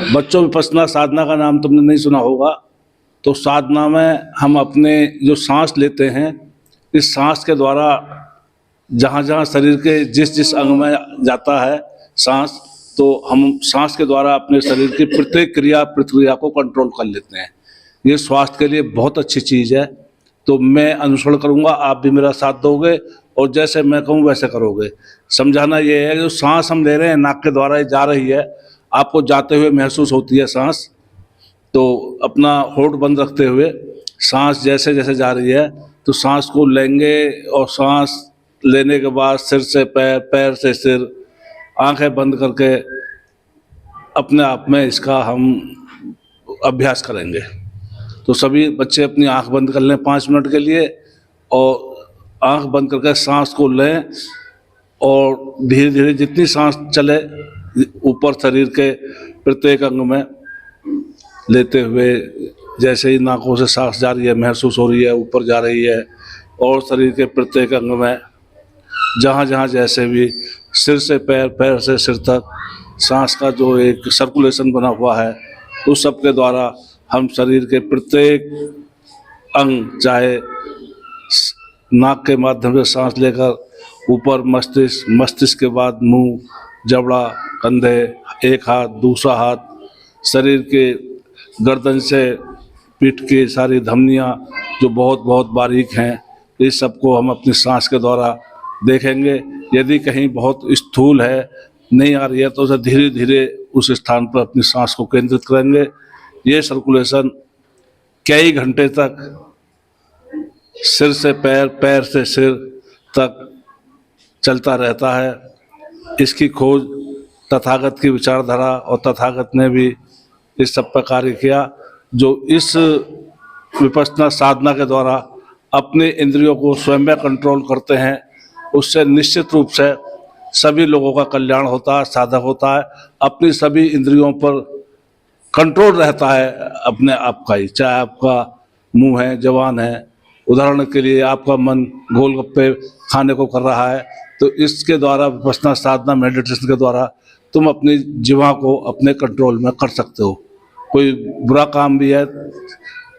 बच्चों विपश्यना साधना का नाम तुमने नहीं सुना होगा। तो साधना में हम अपने जो सांस लेते हैं, इस सांस के द्वारा जहाँ जहाँ शरीर के जिस जिस अंग में जाता है सांस, तो हम सांस के द्वारा अपने शरीर की प्रत्येक क्रिया प्रतिक्रिया को कंट्रोल कर लेते हैं। ये स्वास्थ्य के लिए बहुत अच्छी चीज़ है। तो मैं अनुसरण करूँगा, आप भी मेरा साथ दोगे और जैसे मैं कहूँ वैसे करोगे। समझाना ये है कि जो सांस हम ले रहे हैं नाक के द्वारा ही जा रही है, आपको जाते हुए महसूस होती है सांस। तो अपना होठ बंद रखते हुए सांस जैसे जैसे जा रही है, तो सांस को लेंगे और सांस लेने के बाद सिर से पैर, पैर से सिर, आंखें बंद करके अपने आप में इसका हम अभ्यास करेंगे। तो सभी बच्चे अपनी आंख बंद कर लें 5 मिनट के लिए और आंख बंद करके सांस को लें और धीरे धीरे जितनी सांस चले ऊपर शरीर के प्रत्येक अंग में लेते हुए, जैसे ही नाकों से सांस जा रही है महसूस हो रही है, ऊपर जा रही है और शरीर के प्रत्येक अंग में जहाँ जहाँ जैसे भी सिर से पैर, पैर से सिर तक सांस का जो एक सर्कुलेशन बना हुआ है, उस सब के द्वारा हम शरीर के प्रत्येक अंग, चाहे नाक के माध्यम से सांस लेकर ऊपर मस्तिष्क, मस्तिष्क के बाद मुंह, जबड़ा, कंधे, एक हाथ, दूसरा हाथ, शरीर के गर्दन से पीठ की सारी धमनियाँ जो बहुत बहुत बारीक हैं, इस सबको हम अपनी सांस के द्वारा देखेंगे। यदि कहीं बहुत स्थूल है, नहीं आ रही है, तो उसे धीरे धीरे उस स्थान पर अपनी सांस को केंद्रित करेंगे। ये सर्कुलेशन कई घंटे तक सिर से पैर, पैर से सिर तक चलता रहता है। इसकी खोज तथागत की विचारधारा और तथागत ने भी इस सब पर कार्य किया। जो इस विपश्यना साधना के द्वारा अपने इंद्रियों को स्वयं में कंट्रोल करते हैं, उससे निश्चित रूप से सभी लोगों का कल्याण होता है, साधक होता है। अपनी सभी इंद्रियों पर कंट्रोल रहता है अपने आप का ही, चाहे आपका मुंह है, जबान है। उदाहरण के लिए आपका मन गोलगप्पे खाने को कर रहा है, तो इसके द्वारा विपश्यना साधना मेडिटेशन के द्वारा तुम अपनी जीवा को अपने कंट्रोल में कर सकते हो। कोई बुरा काम भी है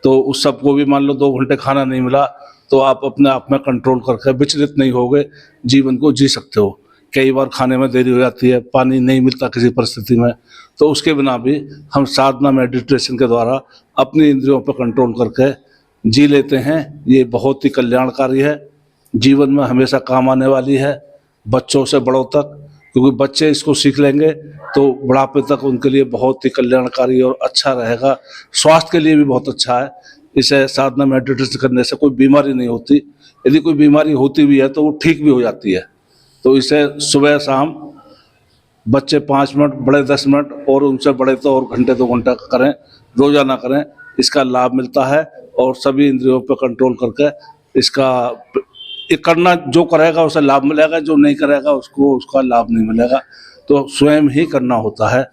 तो उस सब को भी, मान लो 2 घंटे खाना नहीं मिला, तो आप अपने आप में कंट्रोल करके विचलित नहीं होगे, जीवन को जी सकते हो। कई बार खाने में देरी हो जाती है, पानी नहीं मिलता किसी परिस्थिति में, तो उसके बिना भी हम साधना मेडिटेशन के द्वारा अपनी इंद्रियों पर कंट्रोल करके जी लेते हैं। ये बहुत ही कल्याणकारी है, जीवन में हमेशा काम आने वाली है, बच्चों से बड़ों तक, क्योंकि बच्चे इसको सीख लेंगे तो बुढ़ापे तक उनके लिए बहुत ही कल्याणकारी और अच्छा रहेगा। स्वास्थ्य के लिए भी बहुत अच्छा है। इसे साधना मेडिटेशन करने से कोई बीमारी नहीं होती, यदि कोई बीमारी होती भी है तो वो ठीक भी हो जाती है। तो इसे सुबह शाम बच्चे 5 मिनट, बड़े 10 मिनट और उनसे बड़े तो और घंटे 2 घंटा करें, रोजाना करें, इसका लाभ मिलता है। और सभी इंद्रियों पर कंट्रोल करके इसका करना, जो करेगा उसे लाभ मिलेगा, जो नहीं करेगा उसको उसका लाभ नहीं मिलेगा। तो स्वयं ही करना होता है।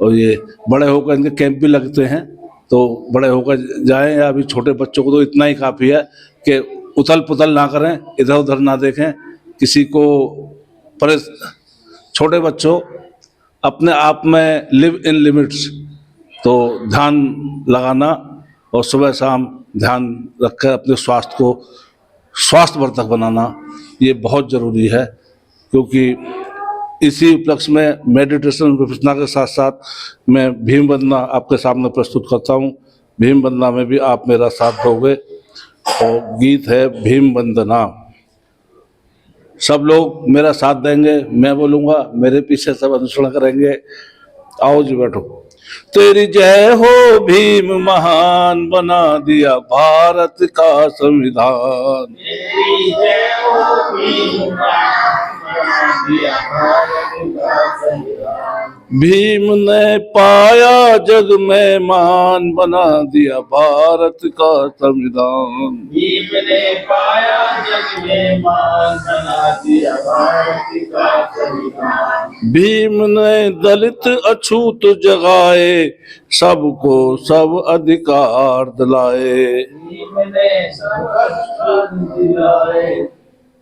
और ये बड़े होकर इनके कैंप भी लगते हैं, तो बड़े होकर जाएं, या अभी छोटे बच्चों को तो इतना ही काफ़ी है कि उथल पुथल ना करें, इधर उधर ना देखें किसी को। पर छोटे बच्चों अपने आप में लिव इन लिमिट्स, तो ध्यान लगाना और सुबह शाम ध्यान रखकर अपने स्वास्थ्य को स्वास्थ्यवर्धक बनाना, ये बहुत ज़रूरी है। क्योंकि इसी उपलक्ष्य में मेडिटेशन विपश्यना के साथ साथ मैं भीम वंदना आपके सामने प्रस्तुत करता हूँ। भीम वंदना में भी आप मेरा साथ दोगे, और गीत है भीम वंदना। सब लोग मेरा साथ देंगे, मैं बोलूँगा, मेरे पीछे सब अनुसरण करेंगे। आओ जी, बैठो। तेरी जय हो भीम, महान बना दिया भारत का संविधान। तेरी जय हो भीम, महान बना दिया भारत का संविधान। भीम ने पाया जग में मान बना दिया भारत का संविधान। भीम ने पाया जग में मान बना दिया भारत का संविधान। भीम ने दलित अछूत जगाए, सबको सब अधिकार दिलाए। भीम ने सब अधिकार दिलाए,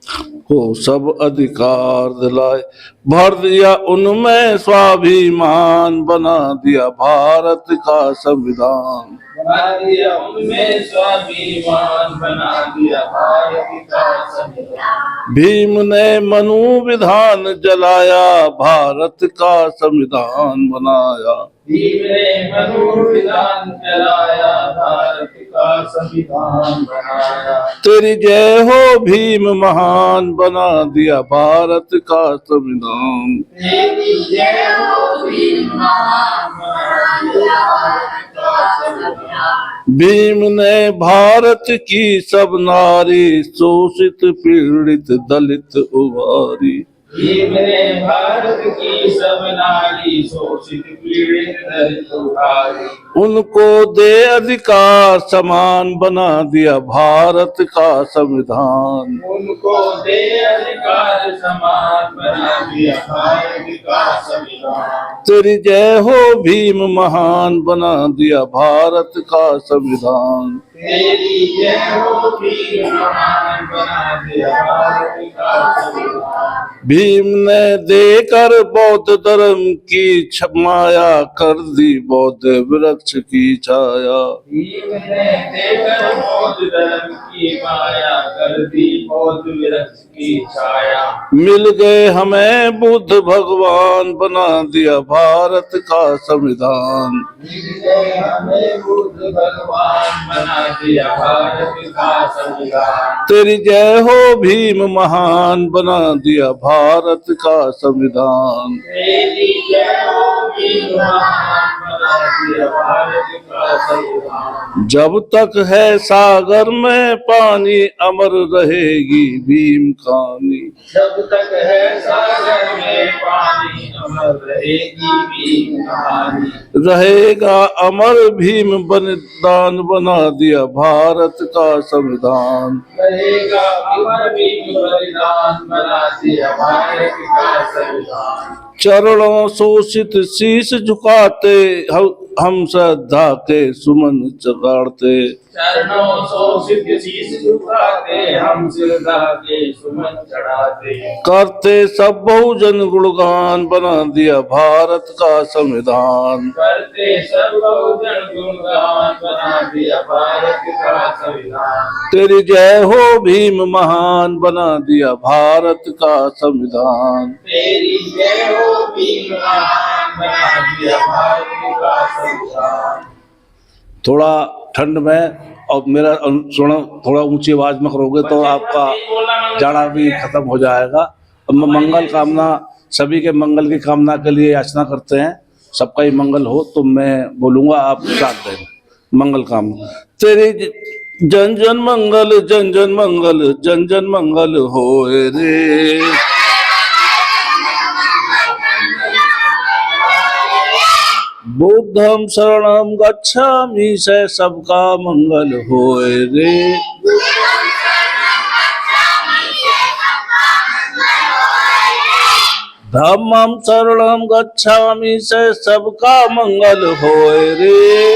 को सब अधिकार दिलाए, भर दिया उनमें स्वाभिमान, बना दिया भारत का संविधान। बना दिया उनमें स्वाभिमान, बना दिया भारत का संविधान। भीम ने मनु विधान जलाया, भारत का संविधान बनाया। भीम ने मनु विधान जलाया, भारत का संविधान बनाया। तेरी जय हो भीम महान, बना दिया भारत का संविधान। तेरी जय हो भीम महान, बना दिया भारत का संविधान। भीम ने भारत की सब नारी, शोषित पीड़ित दलित उबारी। भीम ने भारत की सब नारी, शोषित पीड़ित दलित उबारी। उनको दे अधिकार समान, बना दिया भारत का संविधान। उनको दे अधिकार समान, बना दिया भारत का संविधान। तेरी जय हो भीम महान, बना दिया भारत का संविधान। तेरी जय हो भीम महान, बना दिया भारत का संविधान। भीम ने देकर बौद्ध धर्म की छमाया, कर दी बौद्ध वृक्ष की छाया। भीम ने देकर बौद्ध धर्म की माया, कर दी बौद्ध वृक्ष की छाया। मिल गए हमें बुद्ध भगवान, बना दिया भारत का संविधान। मिल गए हमें बुद्ध भगवान, बना दिया भारत का संविधान। तेरी जय हो भीम महान, बना दिया भारत का संविधान। तेरी जय हो भीम महान, बना दिया भारत का संविधान। जब तक है सागर में पानी, अमर रहेगी भीम कहानी। जब तक है सागर में पानी, अमर रहेगी भीम कहानी। रहेगा अमर भीम बलिदान, बना दिया भारत का संविधान। रहेगा अमर भीम बलिदान, बना दिया भारत का संविधान। चरणों शोषित शीश झुकाते, हम श्रद्धा के सुमन चढ़ाते। चरणों शोषित शीश झुकाते, हम श्रद्धा के सुमन चढ़ाते। करते सब बहुजन गुणगान, बना दिया भारत का संविधान। करते सब बहुजन गुणगान, बना दिया भारत का संविधान। तेरी जय हो भीम महान, बना दिया भारत का संविधान। तेरी जय हो भीम महान, बना दिया भारत का संविधान। थोड़ा ठंड में और मेरा सुनो, थोड़ा ऊंची आवाज में करोगे तो आपका जाड़ा भी खत्म हो जाएगा। अब मैं मंगल कामना, सभी के मंगल की कामना के लिए याचना करते हैं, सबका ही मंगल हो, तो मैं बोलूंगा, आप साथ देना। मंगल कामना। तेरी जन जन मंगल, जन जन मंगल, जन जन मंगल होए रे। बुद्धम शरणम गच्छामि, से सबका मंगल होए रे। धम्मम शरणम गच्छामि, से सबका मंगल होए रे।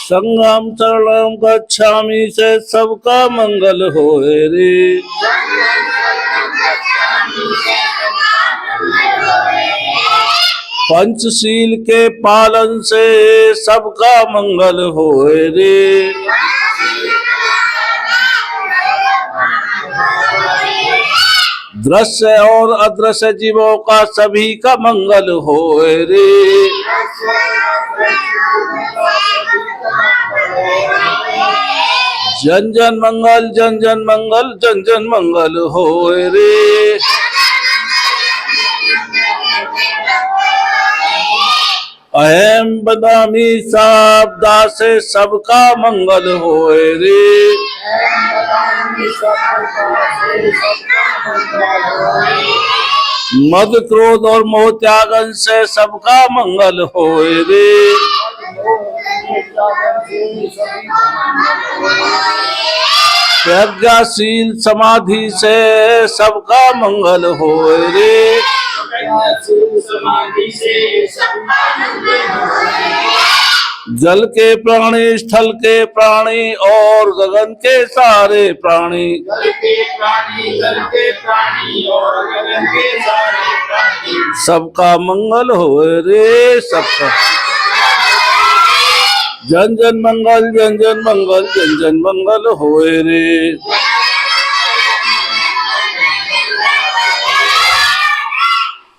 संघम शरणम गच्छामि, से सबका मंगल होए रे। पंचशील के पालन से सबका मंगल होए रे। दृश्य और अदृश्य जीवों का सभी का मंगल होए रे। जन जन मंगल, जन जन मंगल, जन जन मंगल होए रे। अहम बदामी साबदा से सबका मंगल होए रे। मद क्रोध और मोह त्यागन से सबका मंगल होए रे। प्रज्ञाशील समाधि से सबका मंगल होए रे। जल के प्राणी, स्थल के प्राणी और गगन के सारे प्राणी, जल के प्राणी और गगन के सारे प्राणी, सबका मंगल होए रे सबका। जन जन मंगल, जन जन मंगल, जन जन मंगल होए रे।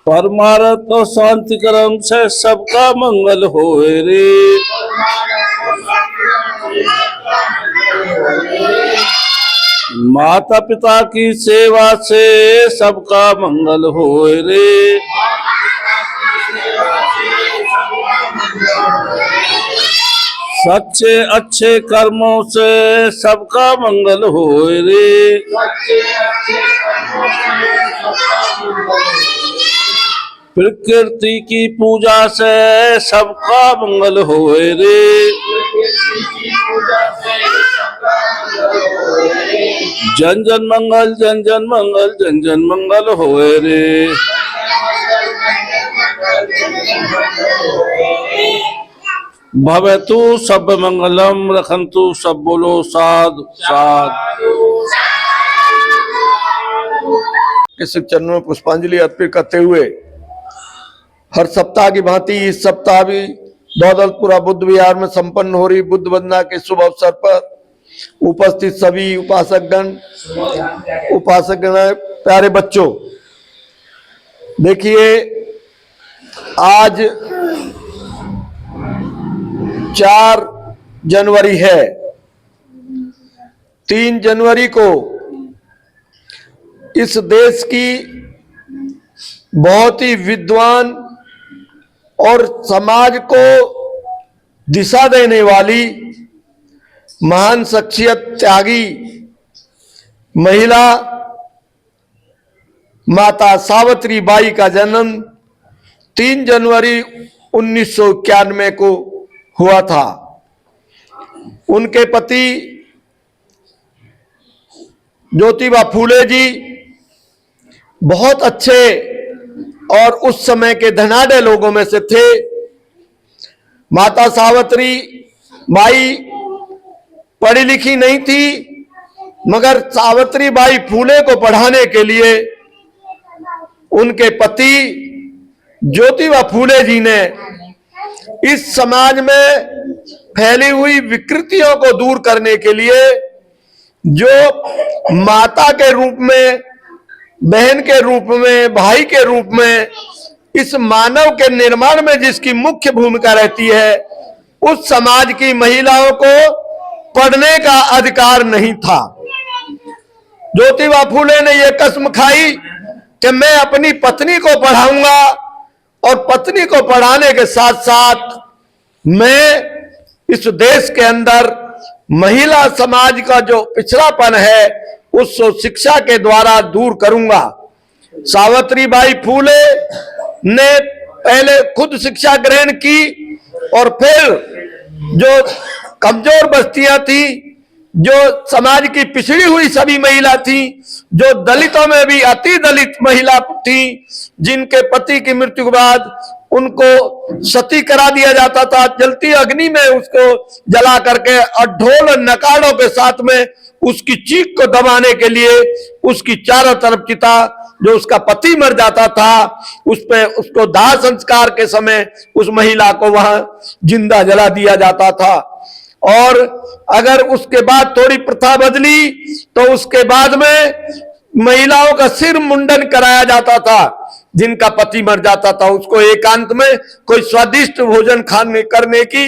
परमारथ और शांति कर्म से सबका मंगल होए रे। माता पिता की सेवा से सबका मंगल होए रे। सच्चे अच्छे कर्मों से सबका मंगल होए रे। प्रकृति की पूजा से सबका मंगल होए रे। जन जन मंगल, जन जन मंगल, जन जन मंगल होए रे। भवतु सब मंगलम, रखंतु सब, बोलो साधु साधु। के चरणों में पुष्पांजलि अर्पित करते हुए हर सप्ताह की भांति इस सप्ताह भी दौलतपुरा बुद्ध विहार में संपन्न हो रही बुद्ध वंदना के शुभ अवसर पर उपस्थित सभी उपासकगण, प्यारे बच्चों, देखिए आज 4 जनवरी है। 3 जनवरी को इस देश की बहुत ही विद्वान और समाज को दिशा देने वाली महान शख्सियत, त्यागी महिला माता सावित्री बाई का जन्म 3 जनवरी 1991 को हुआ था। उनके पति ज्योतिबा फूले जी बहुत अच्छे और उस समय के धनाढ़ लोगों में से थे। माता सावित्री बाई पढ़ी लिखी नहीं थी, मगर सावित्री बाई फूले को पढ़ाने के लिए उनके पति ज्योतिबा फूले जी ने इस समाज में फैली हुई विकृतियों को दूर करने के लिए, जो माता के रूप में, बहन के रूप में, भाई के रूप में इस मानव के निर्माण में जिसकी मुख्य भूमिका रहती है, उस समाज की महिलाओं को पढ़ने का अधिकार नहीं था। ज्योतिबा फूले ने यह कसम खाई कि मैं अपनी पत्नी को पढ़ाऊंगा और पत्नी को पढ़ाने के साथ साथ मैं इस देश के अंदर महिला समाज का जो पिछड़ापन है उसको शिक्षा के द्वारा दूर करूंगा। सावित्री बाई फूले ने पहले खुद शिक्षा ग्रहण की और फिर जो कमजोर बस्तियां थी, जो समाज की पिछड़ी हुई सभी महिला थी, जो दलितों में भी अति दलित महिला थी, जिनके पति की मृत्यु के बाद उनको सती करा दिया जाता था, जलती अग्नि में उसको जला करके और ढोल नकारों के साथ में उसकी चीख को दबाने के लिए उसकी चारों तरफ चिता, जो उसका पति मर जाता था, उस पे उसको दाह संस्कार के समय उस महिला को वहां जिंदा जला दिया जाता था। और अगर उसके बाद थोड़ी प्रथा बदली तो उसके बाद में महिलाओं का सिर मुंडन कराया जाता था। जिनका पति मर जाता था उसको एकांत में कोई स्वादिष्ट भोजन खाने करने की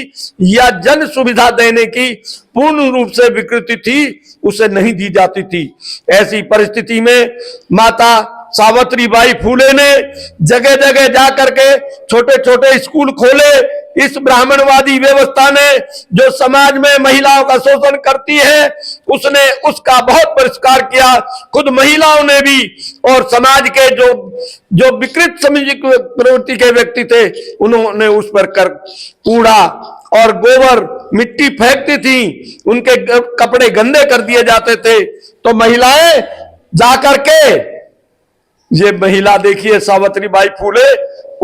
या जन सुविधा देने की पूर्ण रूप से विकृति थी, उसे नहीं दी जाती थी। ऐसी परिस्थिति में माता सावित्री बाई फूले ने जगह जगह जाकर के छोटे छोटे स्कूल खोले। इस ब्राह्मणवादी व्यवस्था ने जो समाज में महिलाओं का शोषण करती है, उसने उसका बहुत परिष्कार किया। खुद महिलाओं ने भी और समाज के जो विकृत सामाजिक प्रवृत्ति के व्यक्ति थे, उन्होंने उस पर कर कूड़ा और गोबर मिट्टी फेंकती थी, उनके कपड़े गंदे कर दिए जाते थे। तो महिलाएं जाकर के ये महिला देखिए सावित्री बाई फुले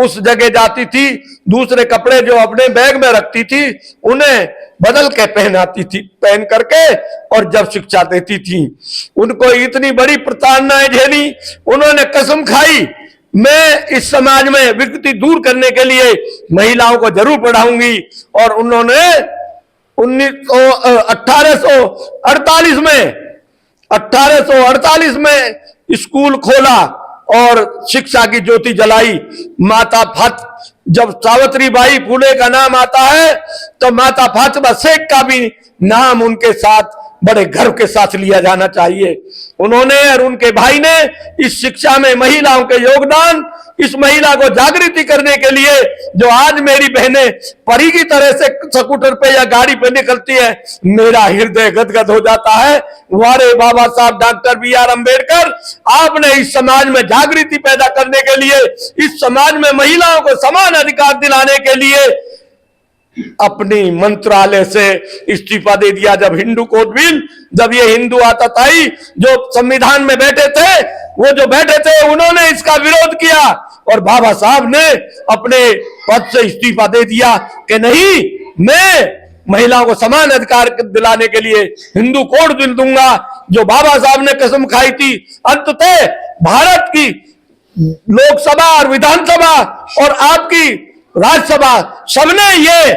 उस जगह जाती थी, दूसरे कपड़े जो अपने बैग में रखती थी उन्हें बदल के पहनाती थी, पहन करके, और जब शिक्षा देती थी। उनको इतनी बड़ी प्रताड़नाएं झेली, उन्होंने कसम खाई मैं इस समाज में विकृति दूर करने के लिए महिलाओं को जरूर पढ़ाऊंगी। और उन्होंने 1848 में स्कूल खोला और शिक्षा की ज्योति जलाई। माता फात जब सावित्री बाई फुले का नाम आता है तो माता फातिमा शेख का भी नाम उनके साथ बड़े गर्व के साथ लिया जाना चाहिए। उन्होंने और उनके भाई ने इस शिक्षा में महिलाओं के योगदान, इस महिला को जागृति करने के लिए, जो आज मेरी बहनें परी की तरह से स्कूटर पे या गाड़ी पे निकलती है, मेरा हृदय गदगद हो जाता है। हमारे बाबा साहब डॉक्टर बी.आर. अम्बेडकर, आपने इस समाज में जागृति पैदा करने के लिए, इस समाज में महिलाओं को समान अधिकार दिलाने के लिए अपनी मंत्रालय से इस्तीफा दे दिया। जब हिंदू कोड बिल, जब ये हिंदू आता ताई जो संविधान में बैठे थे, वो जो बैठे थे उन्होंने इसका विरोध किया और बाबा साहब ने अपने पद से इस्तीफा दे दिया कि नहीं, मैं महिलाओं को समान अधिकार दिलाने के लिए हिंदू कोड बिल दूंगा, जो बाबा साहब ने कसम खाई थी। अंततः भारत की लोकसभा और विधानसभा और आपकी राज्यसभा सबने ये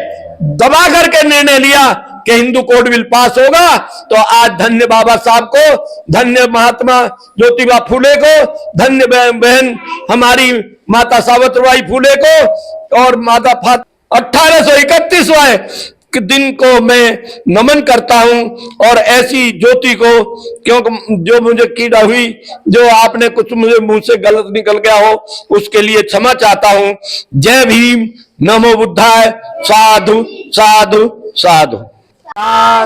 दबा करके निर्णय लिया कि हिंदू कोड बिल पास होगा। तो आज धन्य बाबा साहब को, धन्य महात्मा ज्योतिबा फुले को, धन्य बहन हमारी माता सावित्रीबाई फुले को और माता 1831वां दिन को मैं नमन करता हूं। और ऐसी ज्योति को, क्योंकि जो मुझे कीड़ा हुई, जो आपने कुछ मुझे मुंह से गलत निकल गया हो, उसके लिए क्षमा चाहता हूं। जय भीम, नमो बुद्धाय, साधु साधु साधु।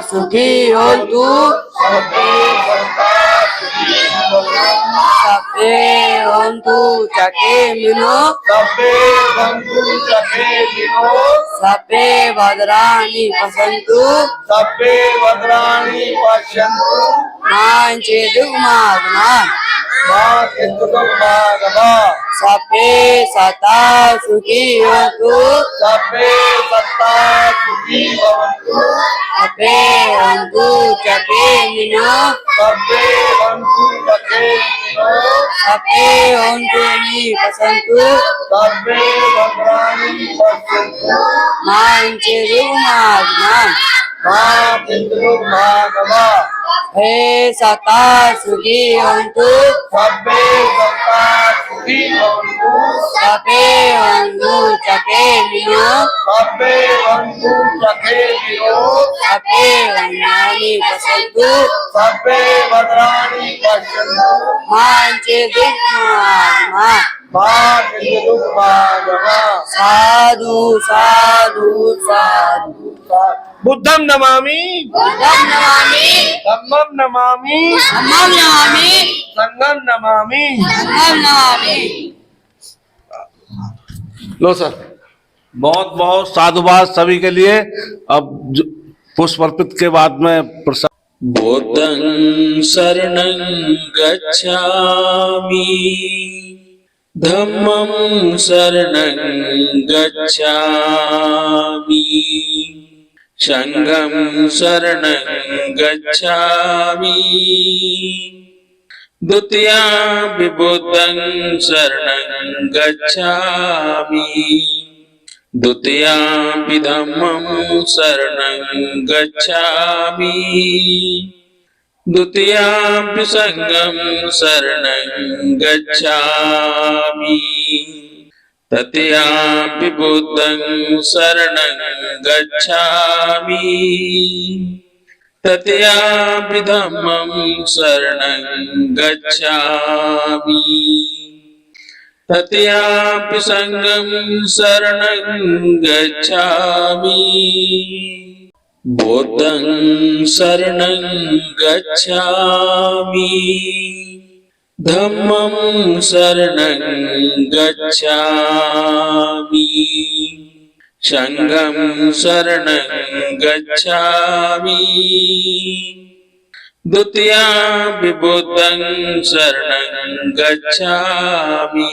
सुखी हो तू सबे बंधु चके मिलो, सबे भद्राणी पसंतु, मांचे दुगमागमा, सबे सता सुखी हो तू, सबे बंधु चके मिलो, सबे बंधुनी पसंतु, मांचे दुगमागमा, हे सता सुखी होन्तु, सबे बंधु चके मिलो, सबे बंधुनी पसंतु, मांचे दुगमागमा, साधु साधु साधु। बुद्धम नमामि, धम्मम नमामि, संघम नमामि। लो सर। बहुत बहुत साधुवाद सभी के लिए। अब पुष्प अर्पित के बाद में प्रसाद। बुद्धं शरणं गच्छामि, धम्मं शरणं गच्छामि, संघं शरणं गच्छामि, द्वितीयं बुद्धं शरणं गच्छामि, द्वितीयं धम्मं शरणं गच्छामि, द्वितीयं संघं शरणं गच्छामि, तृतीयं बुद्धं शरणं गच्छामि, तृतीयं धम्मं शरणं गच्छामि, तृतीयं संघं शरणं गच्छामि, बुद्धं शरणं गच्छामि, धम्मं शरणं गच्छामि, संघं शरणं गच्छामि, द्वितीयं विबुद्धं शरणं गच्छामि।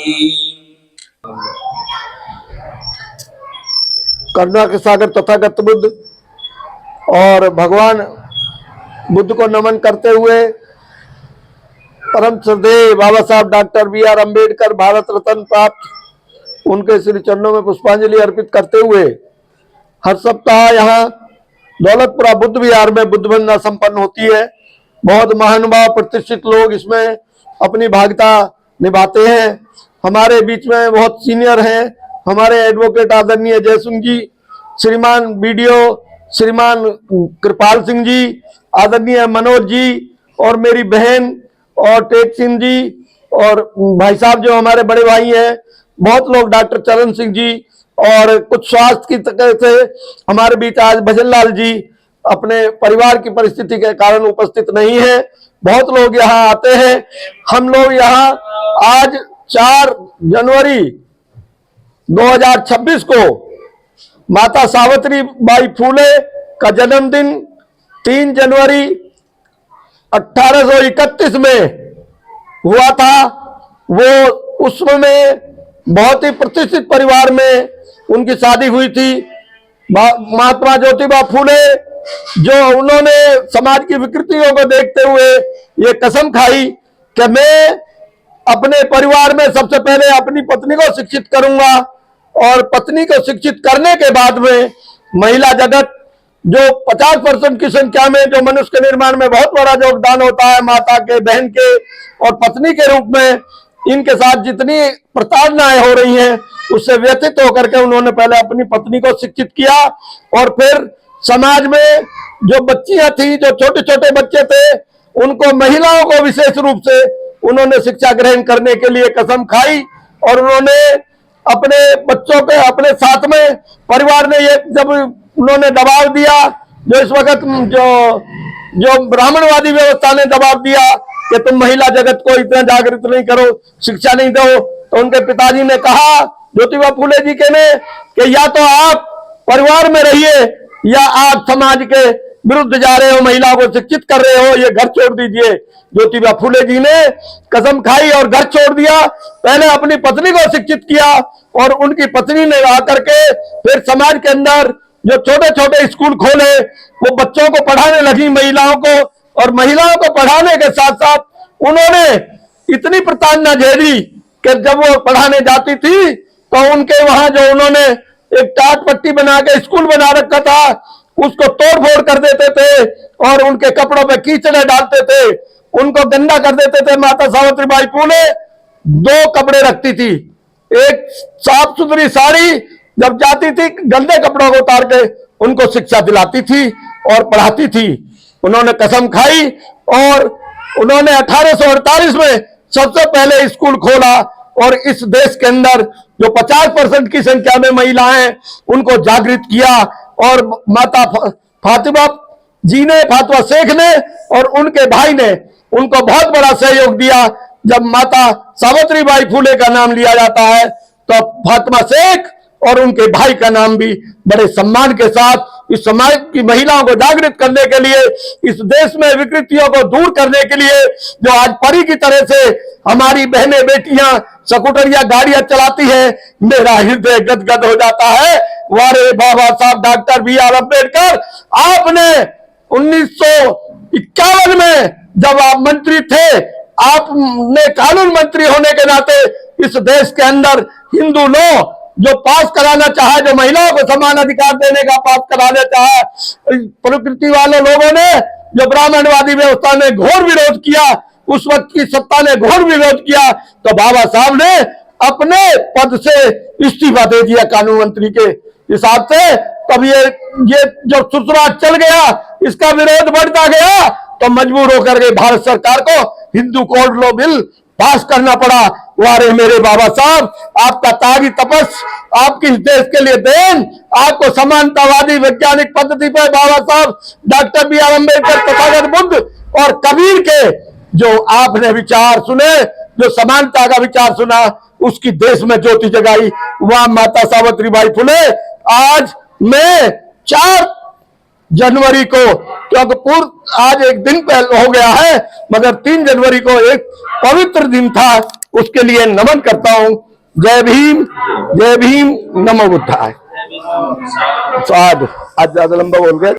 करुणा के सागर तथागत बुद्ध और भगवान बुद्ध को नमन करते हुए परम श्रद्धेय बाबा साहब डॉक्टर BR अम्बेडकर भारत रत्न प्राप्त उनके श्री चरणों में पुष्पांजलि अर्पित करते हुए हर सप्ताह यहाँ दौलतपुरा बुद्ध विहार में बुद्ध वंदना संपन्न होती है। बहुत महानुभाव प्रतिष्ठित लोग इसमें अपनी भागता निभाते हैं। हमारे बीच में बहुत सीनियर हैं हमारे एडवोकेट आदरणीय जयसिंह जी, श्रीमान BDO श्रीमान कृपाल सिंह जी, आदरणीय मनोज जी और मेरी बहन और टेक सिंह जी और भाई साहब जो हमारे बड़े भाई हैं, बहुत लोग, डॉक्टर चरण सिंह जी और कुछ स्वास्थ्य की तरह से हमारे बीच आज भजन लाल जी अपने परिवार की परिस्थिति के कारण उपस्थित नहीं है। बहुत लोग यहाँ आते हैं। हम लोग यहाँ आज 4 जनवरी 2026 को माता सावित्री बाई फूले का जन्मदिन 3 जनवरी 1831 में हुआ था। वो उस समय बहुत ही प्रतिष्ठित परिवार में उनकी शादी हुई थी। महात्मा ज्योतिबा फूले जो उन्होंने समाज की विकृतियों को देखते हुए ये कसम खाई कि मैं अपने परिवार में सबसे पहले अपनी पत्नी को शिक्षित करूंगा और पत्नी को शिक्षित करने के बाद में महिला जगत जो 50% की संख्या में जो मनुष्य के निर्माण में बहुत बड़ा योगदान होता है, माता के, बहन के और पत्नी के रूप में, इनके साथ जितनी प्रताड़नाएं हो रही हैं उससे व्यथित होकर के उन्होंने पहले अपनी पत्नी को शिक्षित किया और फिर समाज में जो बच्चियां थी, जो छोटे छोटे बच्चे थे, उनको, महिलाओं को विशेष रूप से उन्होंने शिक्षा ग्रहण करने के लिए कसम खाई और उन्होंने अपने बच्चों के अपने साथ में परिवार ने ये जब उन्होंने दबाव दिया, जो इस वक्त जो ब्राह्मणवादी व्यवस्था ने दबाव दिया कि तुम महिला जगत को इतना जागृत नहीं करो, शिक्षा नहीं दो, तो उनके पिताजी ने कहा ज्योतिबा फूले जी के ने कि या तो आप परिवार में रहिए या आप समाज के विरुद्ध जा रहे हो, महिलाओं को शिक्षित कर रहे हो, ये घर छोड़ दीजिए। ज्योतिबा फूले जी ने कसम खाई और घर छोड़ दिया। पहले अपनी पत्नी को शिक्षित किया और उनकी पत्नी ने आकर के फिर समाज के अंदर जो छोटे छोटे स्कूल खोले, वो बच्चों को पढ़ाने लगी, महिलाओं को, और महिलाओं को पढ़ाने के साथ साथ उन्होंने इतनी प्रताड़ना झेली कि जब वो पढ़ाने जाती थी तो उनके वहां जो उन्होंने एक टाट पट्टी बना के स्कूल बना रखा था उसको तोड़ फोड़ कर देते थे और उनके कपड़ों पे कीचड़े डालते थे, उनको गंदा कर देते थे। माता सावित्री बाई फूले 2 कपड़े रखती थी, एक साफ सुथरी साड़ी, जब जाती थी गंदे कपड़ों को उतार के उनको शिक्षा दिलाती थी और पढ़ाती थी। उन्होंने कसम खाई और उन्होंने 1848 में सबसे पहले स्कूल खोला और इस देश के अंदर जो 50% की संख्या में महिलाएं उनको जागृत किया और माता फातिमा जी ने, फातिमा शेख ने और उनके भाई ने उनको बहुत बड़ा सहयोग दिया। जब माता सावित्री बाई फूले का नाम लिया जाता है तो फातिमा शेख और उनके भाई का नाम भी बड़े सम्मान के साथ इस समाज की महिलाओं को जागृत करने के लिए, इस देश में विकृतियों को दूर करने के लिए, जो आज परी की तरह से हमारी बहनें बेटियां स्कूटरिया गाड़ियां चलाती हैं, मेरा हृदय गदगद हो जाता है। वारे बाबा साहब डॉक्टर BR अम्बेडकर, आपने 1951 में जब आप मंत्री थे, आपने कानून मंत्री होने के नाते इस देश के अंदर हिंदू लॉ जो पास कराना चाहा, जो महिलाओं को समान अधिकार देने का पास कराना चाहा, प्रकृति वाले लोगों ने, जो ब्राह्मणवादी व्यवस्था ने घोर विरोध किया, उस वक्त की सत्ता ने घोर विरोध किया, तो बाबा साहब ने अपने पद से इस्तीफा दे दिया कानून मंत्री के हिसाब से। तब ये जो सुसराट चल गया, इसका विरोध बढ़ता गया, तो मजबूर होकर के भारत सरकार को Hindu code law bill pass करना पड़ा। वारे मेरे बाबा साहब, आपका तागी तपस, आपकी इस देश के लिए देन, आपको समानतावादी वैज्ञानिक पद्धति पर बाबा साहब डॉक्टर BR अम्बेडकर, तथागत बुद्ध और कबीर के जो आपने विचार सुने, जो समानता का विचार सुना, उसकी देश में ज्योति जगाई, वह माता सावित्री बाई फुले। आज मैं 4 जनवरी को, क्योंकि पूर्व आज एक दिन पहले हो गया है, मगर 3 जनवरी को एक पवित्र दिन था, उसके लिए नमन करता हूं। जय भीम, नमो बुद्धाय। साधु। आज ज्यादा लंबा बोल गए।